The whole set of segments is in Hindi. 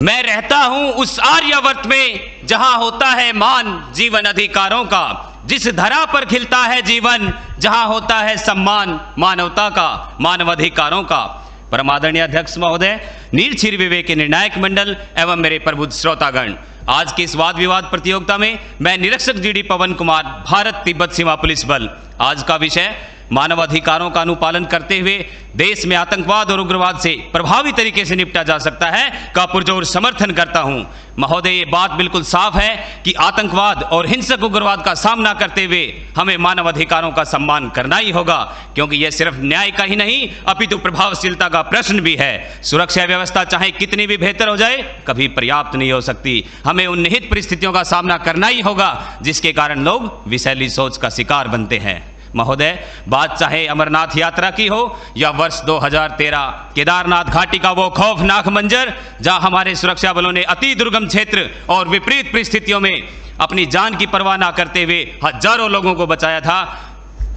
मैं रहता हूं उस आर्यावर्त में जहां होता है मान जीवन अधिकारों का, जिस धरा पर खिलता है जीवन जहां होता है सम्मान मानवता का, मानवाधिकारों का। परमादरणीय अध्यक्ष महोदय, नीरछीर विवेक निर्णायक मंडल एवं मेरे प्रबुद्ध श्रोतागण, आज की इस वाद विवाद प्रतियोगिता में मैं निरीक्षक जीडी पवन कुमार, भारत तिब्बत सीमा पुलिस बल, आज का विषय मानवाधिकारों का अनुपालन करते हुए देश में आतंकवाद और उग्रवाद से प्रभावी तरीके से निपटा जा सकता है का पुरजोर समर्थन करता हूं। महोदय, ये बात बिल्कुल साफ है कि आतंकवाद और हिंसक उग्रवाद का सामना करते हुए हमें मानवाधिकारों का सम्मान करना ही होगा, क्योंकि यह सिर्फ न्याय का ही नहीं अपितु प्रभावशीलता का प्रश्न भी है। सुरक्षा व्यवस्था चाहे कितनी भी बेहतर हो जाए, कभी पर्याप्त नहीं हो सकती। हमें उन निहित परिस्थितियों का सामना करना ही होगा जिसके कारण लोग विषैली सोच का शिकार बनते हैं। महोदय, बात चाहे अमरनाथ यात्रा की हो या वर्ष 2013 केदारनाथ घाटी का वो खौफनाक मंजर जहां हमारे सुरक्षा बलों ने अति दुर्गम क्षेत्र और विपरीत परिस्थितियों में अपनी जान की परवाह न करते हुए हजारों लोगों को बचाया था,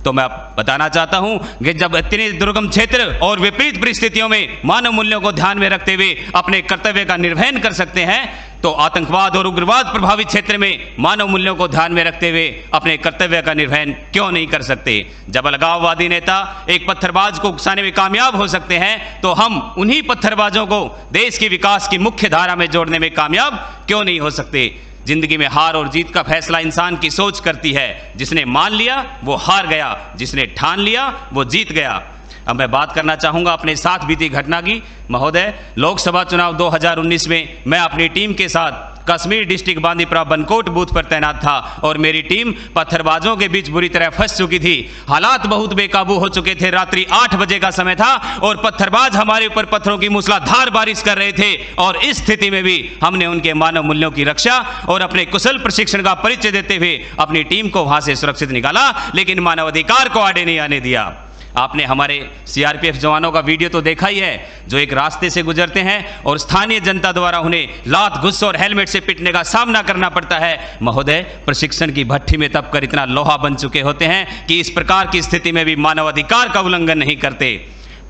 तो मैं बताना चाहता हूं कि जब इतने दुर्गम क्षेत्र और विपरीत परिस्थितियों में मानव मूल्यों को ध्यान में रखते हुए अपने कर्तव्य का निर्वहन कर सकते हैं, तो आतंकवाद और उग्रवाद प्रभावित क्षेत्र में मानव मूल्यों को ध्यान में रखते हुए अपने कर्तव्य का निर्वहन क्यों नहीं कर सकते। जब अलगाववादी नेता एक पत्थरबाज को उकसाने में कामयाब हो सकते हैं, तो हम उन्हीं पत्थरबाजों को देश के विकास की मुख्य धारा में जोड़ने में कामयाब क्यों नहीं हो सकते। जिंदगी में हार और जीत का फैसला इंसान की सोच करती है। जिसने मान लिया वो हार गया, जिसने ठान लिया वो जीत गया। अब मैं बात करना चाहूंगा अपने साथ बीती घटना की। महोदय, लोकसभा चुनाव 2019 में मैं अपनी टीम के साथ कश्मीर डिस्ट्रिक्ट बांदीपुरा बनकोट बूथ पर तैनात था और मेरी टीम पत्थरबाजों के बीच बुरी तरह फंस चुकी थी। हालात बहुत बेकाबू हो चुके थे। रात्रि 8 बजे का समय था और पत्थरबाज हमारे ऊपर पत्थरों की मूसलाधार बारिश कर रहे थे, और इस स्थिति में भी हमने उनके मानव मूल्यों की रक्षा और अपने कुशल प्रशिक्षण का परिचय देते हुए अपनी टीम को वहां से सुरक्षित निकाला, लेकिन मानवाधिकार को आड़े नहीं आने दिया। आपने हमारे सीआरपीएफ जवानों का वीडियो तो देखा ही है, जो एक रास्ते से गुजरते हैं और स्थानीय जनता द्वारा उन्हें लात, गुस्से और हेलमेट से पीटने का सामना करना पड़ता है। महोदय, प्रशिक्षण की भट्ठी में तपकर इतना लोहा बन चुके होते हैं कि इस प्रकार की स्थिति में भी मानवाधिकार का उल्लंघन नहीं करते।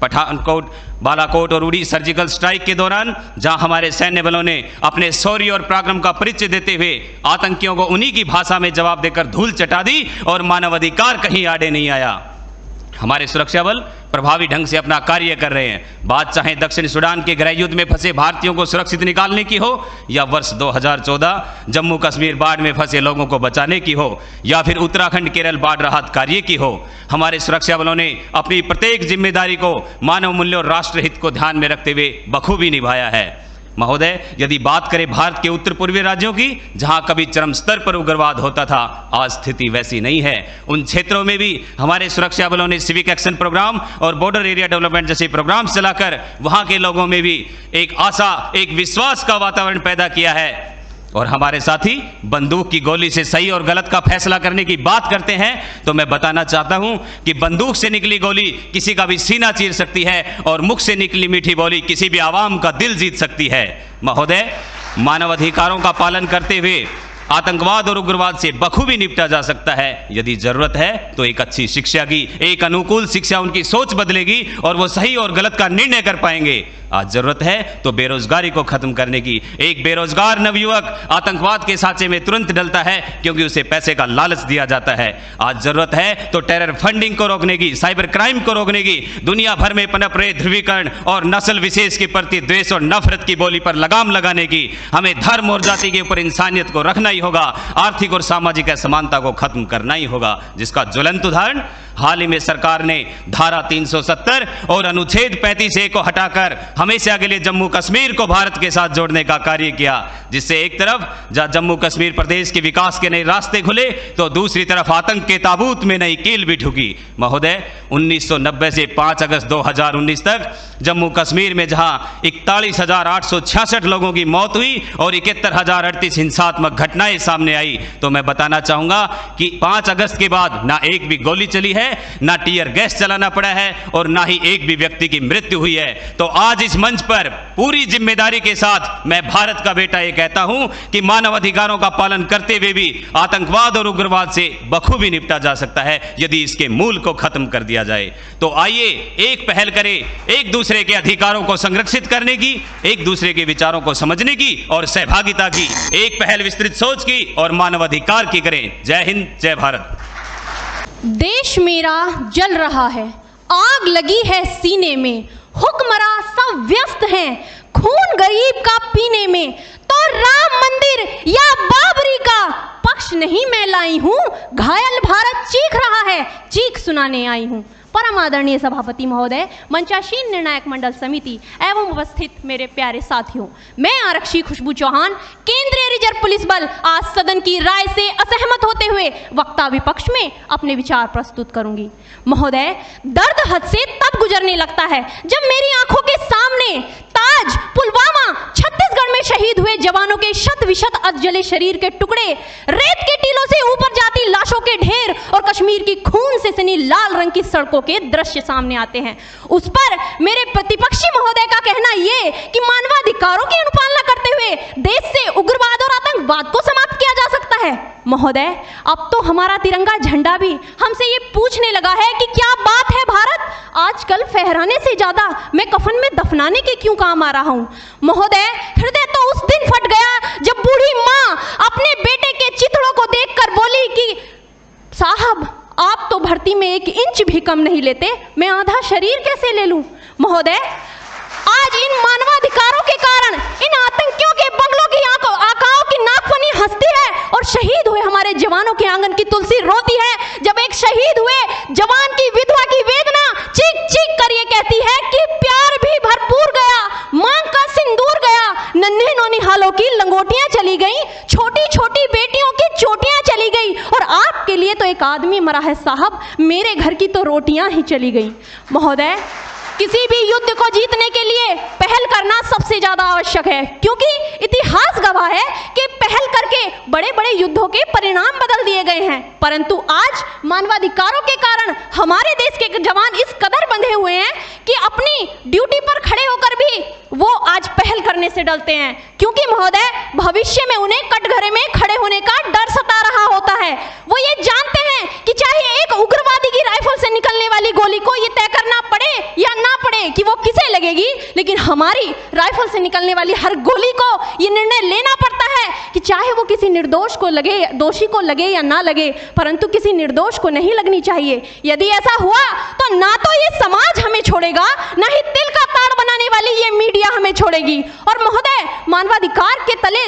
पठानकोट, बालाकोट और उड़ी सर्जिकल स्ट्राइक के दौरान जहां हमारे सैन्य बलों ने अपने शौर्य और पराक्रम का परिचय देते हुए आतंकियों को उन्हीं की भाषा में जवाब देकर धूल चटा दी और मानवाधिकार कहीं आड़े नहीं आया। हमारे सुरक्षा बल प्रभावी ढंग से अपना कार्य कर रहे हैं। बात चाहे दक्षिण सूडान के गृह युद्ध में फंसे भारतीयों को सुरक्षित निकालने की हो, या वर्ष 2014 जम्मू कश्मीर बाढ़ में फंसे लोगों को बचाने की हो, या फिर उत्तराखंड केरल बाढ़ राहत कार्य की हो, हमारे सुरक्षा बलों ने अपनी प्रत्येक जिम्मेदारी को मानव मूल्य और राष्ट्रहित को ध्यान में रखते हुए बखूबी निभाया है। महोदय, यदि बात करें भारत के उत्तर पूर्वी राज्यों की, जहां कभी चरम स्तर पर उग्रवाद होता था, आज स्थिति वैसी नहीं है। उन क्षेत्रों में भी हमारे सुरक्षा बलों ने सिविक एक्शन प्रोग्राम और बॉर्डर एरिया डेवलपमेंट जैसे प्रोग्राम चलाकर वहां के लोगों में भी एक आशा, एक विश्वास का वातावरण पैदा किया है। और हमारे साथी बंदूक की गोली से सही और गलत का फैसला करने की बात करते हैं, तो मैं बताना चाहता हूं कि बंदूक से निकली गोली किसी का भी सीना चीर सकती है और मुख से निकली मीठी बोली किसी भी आवाम का दिल जीत सकती है। महोदय, मानवाधिकारों का पालन करते हुए आतंकवाद और उग्रवाद से बखूबी निपटा जा सकता है। यदि जरूरत है तो एक अच्छी शिक्षा की, एक अनुकूल शिक्षा उनकी सोच बदलेगी और वो सही और गलत का निर्णय कर पाएंगे। आज जरूरत है तो बेरोजगारी को खत्म करने की। एक बेरोजगार नवयुवक आतंकवाद के साचे में तुरंत डलता है क्योंकि उसे पैसे का लालच दिया जाता है। आज जरूरत है तो टेरर फंडिंग को रोकने की, साइबर क्राइम को रोकने की, दुनिया भर में पनप रहे ध्रुवीकरण और नस्ल विशेष के प्रति द्वेष और नफरत की बोली पर लगाम लगाने की। हमें धर्म और जाति के ऊपर इंसानियत को रखना ही होगा। आर्थिक और सामाजिक असमानता को खत्म करना ही होगा, जिसका ज्वलंत उदाहरण हाल ही में सरकार ने धारा 370 और अनुच्छेद 35A को हटाकर हमेशा के लिए जम्मू कश्मीर को भारत के साथ जोड़ने का कार्य किया, जिससे एक तरफ जहां जम्मू कश्मीर प्रदेश के विकास के नए रास्ते खुले, तो दूसरी तरफ आतंक के ताबूत में नई कील भी ठुकी। महोदय, 1990 से 5 अगस्त 2019 तक जम्मू कश्मीर में जहां 41,866 लोगों की मौत हुई और 71,038 हिंसात्मक घटनाएं सामने आई, तो मैं बताना चाहूंगा कि 5 अगस्त के बाद ना एक भी गोली चली है है, ना टीयर गैस चलाना पड़ा है और ना ही एक भी व्यक्ति की मृत्यु हुई है। तो आज इस मंच पर पूरी जिम्मेदारी के साथ मैं भारत का बेटा ये कहता हूं कि मानव अधिकारों का पालन करते हुए भी आतंकवाद और उग्रवाद से बखूबी निपटा जा सकता है यदि इसके मूल को खत्म कर दिया जाए। तो आइए एक पहल करें, एक दूसरे के अधिकारों को संरक्षित करने की, एक दूसरे के विचारों को समझने की और सहभागिता की एक पहल विस्तृत सोच की और मानवाधिकार की करें। जय हिंद, जय भारत। देश मेरा जल रहा है, आग लगी है सीने में, हुक्मरां सब व्यस्त हैं खून गरीब का पीने में, तो राम मंदिर या बाबरी का पक्ष नहीं मैं लाई हूं, घायल भारत चीख रहा है, चीख सुनाने आई हूं। परम आदरणीय सभापति महोदय, मंचासीन निर्णायक मंडल समिति एवं उपस्थित मेरे प्यारे साथियों, मैं आरक्षी खुशबू चौहान, केंद्रीय रिजर्व पुलिस बल आज सदन की राय से असहमत होते हुए वक्ता विपक्ष में अपने विचार प्रस्तुत करूंगी। महोदय, दर्द हद से तब गुजरने लगता है जब मेरी आंखों के सामने ताज, पुलवामा, छत्तीसगढ़ में शहीद हुए जवानों के शत विशत अधजले शरीर के टुकड़े, रेत के टीलों से ऊपर जाती लाशों के ढेर और कश्मीर की खून से सनी लाल रंग की सड़कों के दृश्य सामने आते हैं। उस पर मेरे प्रतिपक्षी महोदय का कहना यह कि मानवाधिकारों की अनुपालना करते हुए देश से उग्रवाद और आतंकवाद को समाप्त किया जा सकता है। महोदय, अब तो हमारा तिरंगा झंडा भी हमसे ये पूछने लगा है कि क्या बात है भारत, आजकल फहराने से ज्यादा मैं कफन में दफनाने के क्यों काम आ रहा हूं। महोदय, हृदय तो उस दिन फट गया जब बूढ़ी मां अपने बेटे के चिथड़ों को देखकर बोली कि साहब, आप तो भर्ती में 1 इंच भी कम नहीं लेते, मैं आधा शरीर कैसे ले लूं। महोदय, आज इन मानवाधिकारों के कारण इन आतंकियों के बंगलों की आकाओं की नाकफनी हंसती है और शहीद हुए हमारे जवानों के आंगन की तुलसी रोती है। जब एक शहीद हुए जवान की विधवा की वेदना चीख चीख कर ये कहती है कि प्यार भी भरपूर गया, मांग का सिंदूर गया, नन्हे नौनिहालों की लंगोटियां चली गई, छोटी छोटी बेटियों की चोटियां चली गई और आपके लिए तो एक आदमी मरा है साहब, मेरे घर की तो रोटियां ही चली गई। महोदय, किसी भी युद्ध को जीतने के लिए पहल करना सबसे ज्यादा आवश्यक है, क्योंकि इतिहास गवाह है कि पहल करके बड़े बड़े युद्धों के परिणाम बदल दिए गए हैं। परंतु आज मानवाधिकारों के कारण हमारे देश के जवान इस कदर बंधे हुए हैं कि अपनी ड्यूटी पर खड़े होकर भी वो आज पहल करने से डरते हैं, क्योंकि महोदय, भविष्य में उन्हें कटघरे में खड़े होने का डर सता रहा होता है। वो ये जानते हैं कि चाहे एक उग्रवादी की राइफल से निकलने वाली गोली को ये तय करना पड़े या ना पड़े कि वो किसे लगेगी, लेकिन हमारी राइफल से निकलने वाली हर गोली को ये निर्णय लेना पड़ता है कि चाहे वो किसी निर्दोष को लगे, दोषी को लगे या ना लगे, परंतु किसी निर्दोष को नहीं लगनी चाहिए। यदि ऐसा हुआ तो ना तो ये समाज हमें छोड़ेगा, ना ही तिल का ताड़ बनाने वाली ये मीडिया हमें छोड़ेगी। और महोदय, मानवाधिकार के तले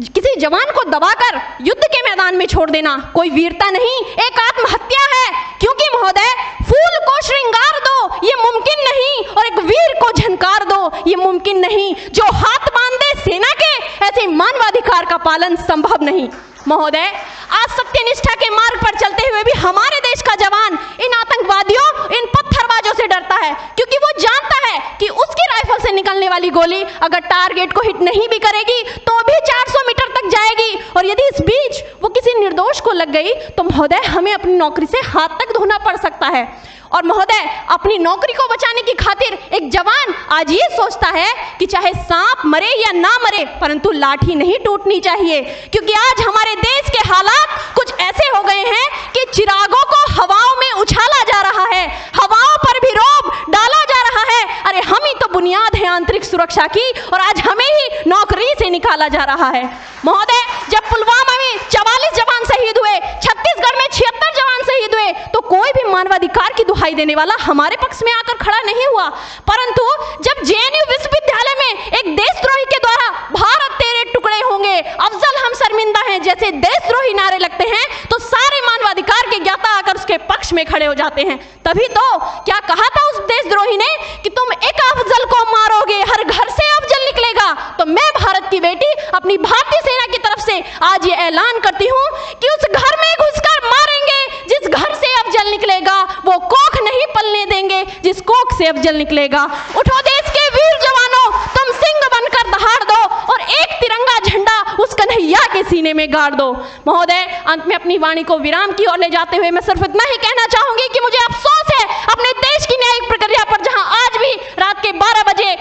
किसी जवान को दबाकर युद्ध के मैदान में छोड़ देना कोई वीरता नहीं, एक आत्महत्या है। क्योंकि महोदय, फूल को श्रृंगार दो ये मुमकिन नहीं और एक वीर को झनकार दो ये मुमकिन नहीं। जो हाथ बांध दे सेना के, ऐसे मानवाधिकार का पालन संभव नहीं। महोदय, आज सत्यनिष्ठा के मार्ग पर चलते हुए भी हमारे देश का जवान इन आतंकवादियों, इन पत्थरबाजों से डरता है, क्योंकि वो जानता है कि उसकी राइफल से निकलने वाली गोली अगर टारगेट को हिट नहीं भी करेगी तो भी 400 मीटर तक जाएगी, और यदि इस बीच वो किसी निर्दोष को लग गई तो महोदय, हमें अपनी नौकरी से हाथ तक धोना पड़ सकता है। और महोदय, अपनी नौकरी को बचाने की खातिर एक जवान आज ये सोचता है कि चाहे सांप मरे या ना मरे, परंतु लाठी नहीं टूटनी चाहिए, क्योंकि आज हमारे देश के हालात कुछ ऐसे हो गए हैं कि चिरागों को हवाओं में उछाला जा रहा है, हवाओं पर भी रोब डाला जा रहा है। अरे हम ही तो बुनियाद है आंतरिक सुरक्षा की, और आज हमें ही नौकरी से निकाला जा रहा है। महोदय, जब पुलवामा में 44 जवान शहीद हुए, छत्तीसगढ़ में 76 जवान शहीद हुए, तो कोई भी मानवाधिकार की दुहाई देने वाला हमारे पक्ष में आकर खड़ा नहीं हुआ। परंतु जब जेएनयू विश्वविद्यालय में एक देशद्रोही के द्वारा भारत तेरे टुकड़े होंगे, अफजल हम शर्मिंदा हैं जैसे देशद्रोही नारे लगते हैं, तो सारे मानवाधिकार के ज्ञाता आकर उसके पक्ष में खड़े हो जाते हैं। तभी तो क्या कहा था उस देशद्रोही ने कि तुम एक अफजल को मारोगे, हर घर से अफजल निकलेगा। तो मैं भारत की बेटी अपनी भारतीय सेना की तरफ से आज ये ऐलान करती हूँ कि उस घर में घुसकर मारेंगे जिस घर से अफजल निकलेगा, वो कोख नहीं पलने देंगे जिस कोख से अफजल निकलेगा। उठो देश के वीर जवानों, तुम सिंह बनकर दहाड़ दो और एक तिरंगा झंडा उस कन्हैया के सीने सीने में गाड़ दो। महोदय, अंत में अपनी वाणी को विराम की ओर ले जाते हुए मैं सिर्फ इतना ही कहना चाहूंगी कि मुझे अफसोस है अपने देश की न्यायिक प्रक्रिया पर, जहां आज भी रात के 12 बजे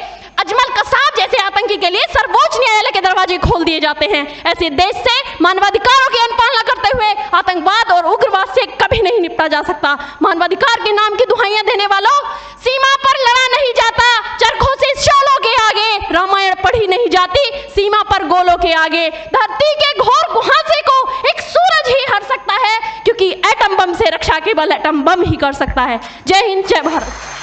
अजमल कसाब जैसे आतंकी के लिए सर्वोच्च न्यायालय के दरवाजे खोल दिए जाते हैं। ऐसे देश से मानवाधिकारों की अनुपालना करते हुए आतंकवाद और उग्रवाद से कभी नहीं निपटा जा सकता। मानवाधिकार के नाम की दुहाइयां देने वालों, सीमा पर लड़ा नहीं जाता चरखों से शोलों के आगे, रामायण पढ़ी नहीं जाती सीमा पर गोलों के आगे। धरती के घोर कुहासे को एक सूरज ही हर सकता है, क्योंकि एटम बम से रक्षा केवल एटम बम ही कर सकता है। जय हिंद, जय भारत।